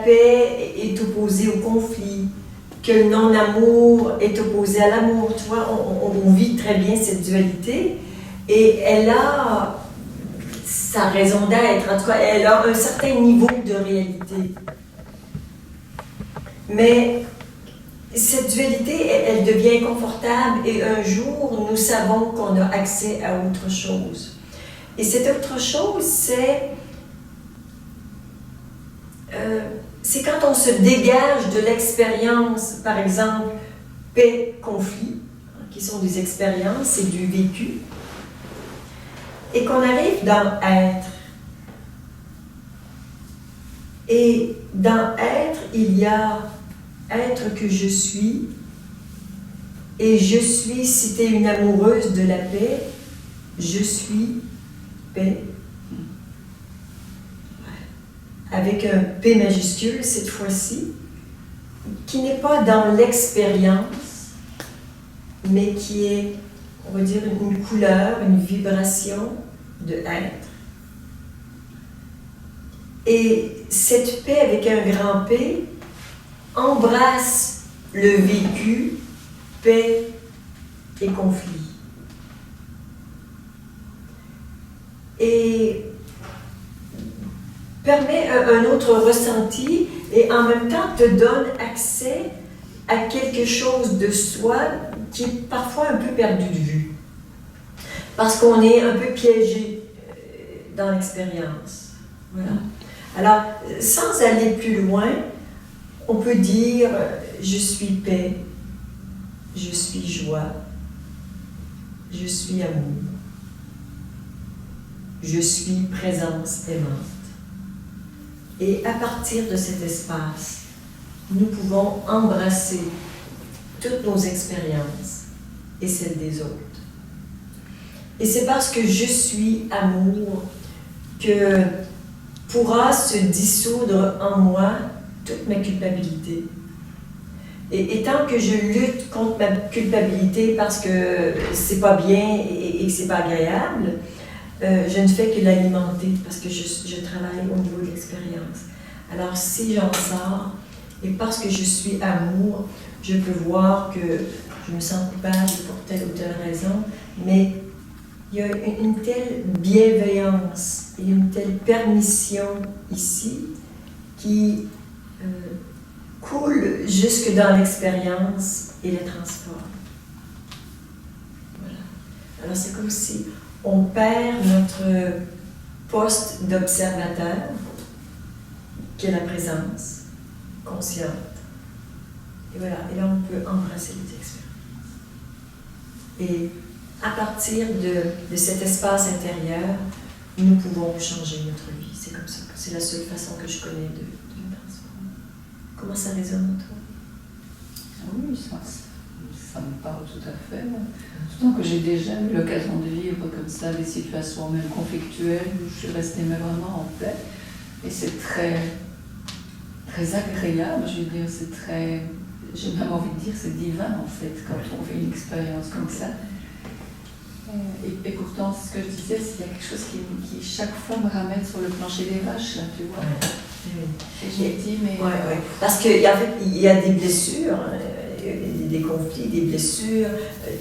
paix est opposée au conflit, que le non-amour est opposé à l'amour. Tu vois, on vit très bien cette dualité et elle a sa raison d'être. En tout cas, elle a un certain niveau de réalité. Mais cette dualité, elle devient inconfortable et un jour, nous savons qu'on a accès à autre chose. Et cette autre chose, c'est quand on se dégage de l'expérience, par exemple, paix, conflit, qui sont des expériences, c'est du vécu, et qu'on arrive dans être. Et dans être, il y a être que je suis, et je suis, si tu es une amoureuse de la paix, je suis paix. Avec un P majuscule cette fois-ci, qui n'est pas dans l'expérience, mais qui est, on va dire, une couleur, une vibration de être. Et cette paix avec un grand P embrasse le vécu, paix et conflit. Et permet un autre ressenti et en même temps te donne accès à quelque chose de soi qui est parfois un peu perdu de vue. Parce qu'on est un peu piégé dans l'expérience. Voilà. Alors, sans aller plus loin, on peut dire je suis paix, je suis joie, je suis amour, je suis présence aimante. Et à partir de cet espace, nous pouvons embrasser toutes nos expériences et celles des autres. Et c'est parce que je suis amour que pourra se dissoudre en moi toute ma culpabilité. Et tant que je lutte contre ma culpabilité parce que c'est pas bien et que c'est pas agréable, je ne fais que l'alimenter parce que je travaille au niveau de l'expérience. Alors si j'en sors, et parce que je suis amour, je peux voir que je me sens coupable pour telle ou telle raison, mais il y a une telle bienveillance et une telle permission ici qui coule jusque dans l'expérience et la transforme. Voilà. Alors c'est comme si on perd notre poste d'observateur, qui est la présence consciente. Et voilà, et là on peut embrasser les expériences. Et à partir de cet espace intérieur, nous pouvons changer notre vie. C'est comme ça. C'est la seule façon que je connais de le transformer. Comment ça résonne en toi? Oui, ça me parle tout à fait. D'autant que j'ai déjà eu l'occasion de vivre comme ça des situations même conflictuelles où je suis restée vraiment en paix. Et c'est très, très agréable, je veux dire, c'est très... J'ai même envie de dire c'est divin en fait, quand on fait une expérience comme ça. Et pourtant, ce que je disais, c'est qu'il y a quelque chose qui chaque fois me ramène sur le plancher des vaches, là, tu vois. Et je me dis, mais... Parce qu'en fait, il y a des blessures, des conflits, des blessures.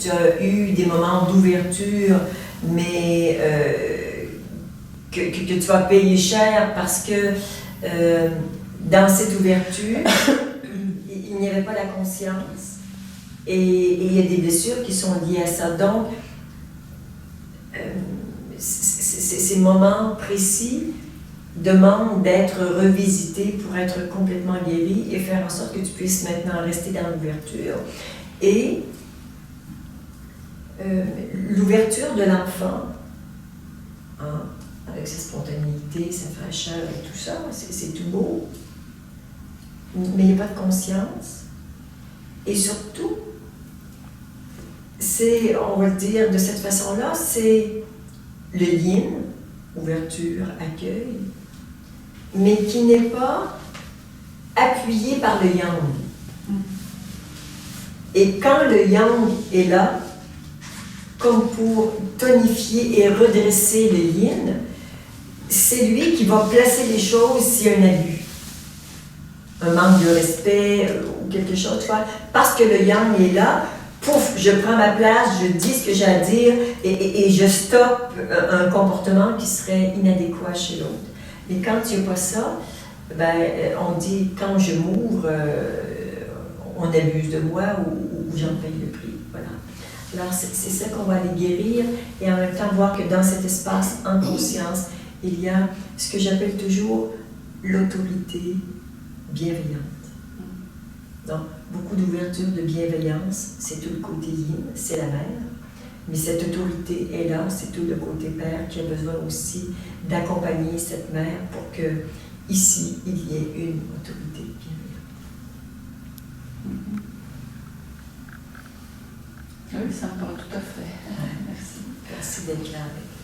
Tu as eu des moments d'ouverture, mais que tu vas payer cher parce que dans cette ouverture, il n'y avait pas la conscience. Et il y a des blessures qui sont liées à ça. Donc, ces moments précis demandent d'être revisités pour être complètement guéris et faire en sorte que tu puisses maintenant rester dans l'ouverture. Et l'ouverture de l'enfant, hein, avec sa spontanéité, sa fraîcheur et tout ça, c'est tout beau, mais il n'y a pas de conscience. Et surtout, c'est, on va le dire de cette façon-là, c'est le yin, ouverture, accueil, mais qui n'est pas appuyé par le yang. Et quand le yang est là, comme pour tonifier et redresser le yin, c'est lui qui va placer les choses s'il y a un abus. un manque de respect ou quelque chose, tu vois. Parce que le yang est là, pouf, je prends ma place, je dis ce que j'ai à dire et je stoppe un comportement qui serait inadéquat chez l'autre. Mais quand il n'y a pas ça, ben, on dit quand je m'ouvre, on abuse de moi ou j'en paye le prix. Voilà. Alors c'est ça qu'on va aller guérir et en même temps voir que dans cet espace en conscience, il y a ce que j'appelle toujours l'autorité bienveillante. Donc, beaucoup d'ouverture, de bienveillance, c'est tout le côté yin, c'est la mère. Mais cette autorité est là, c'est tout le côté père qui a besoin aussi d'accompagner cette mère pour que ici, il y ait une autorité bienveillante. Oui, ça me parle tout à fait. Merci. Merci d'être là avec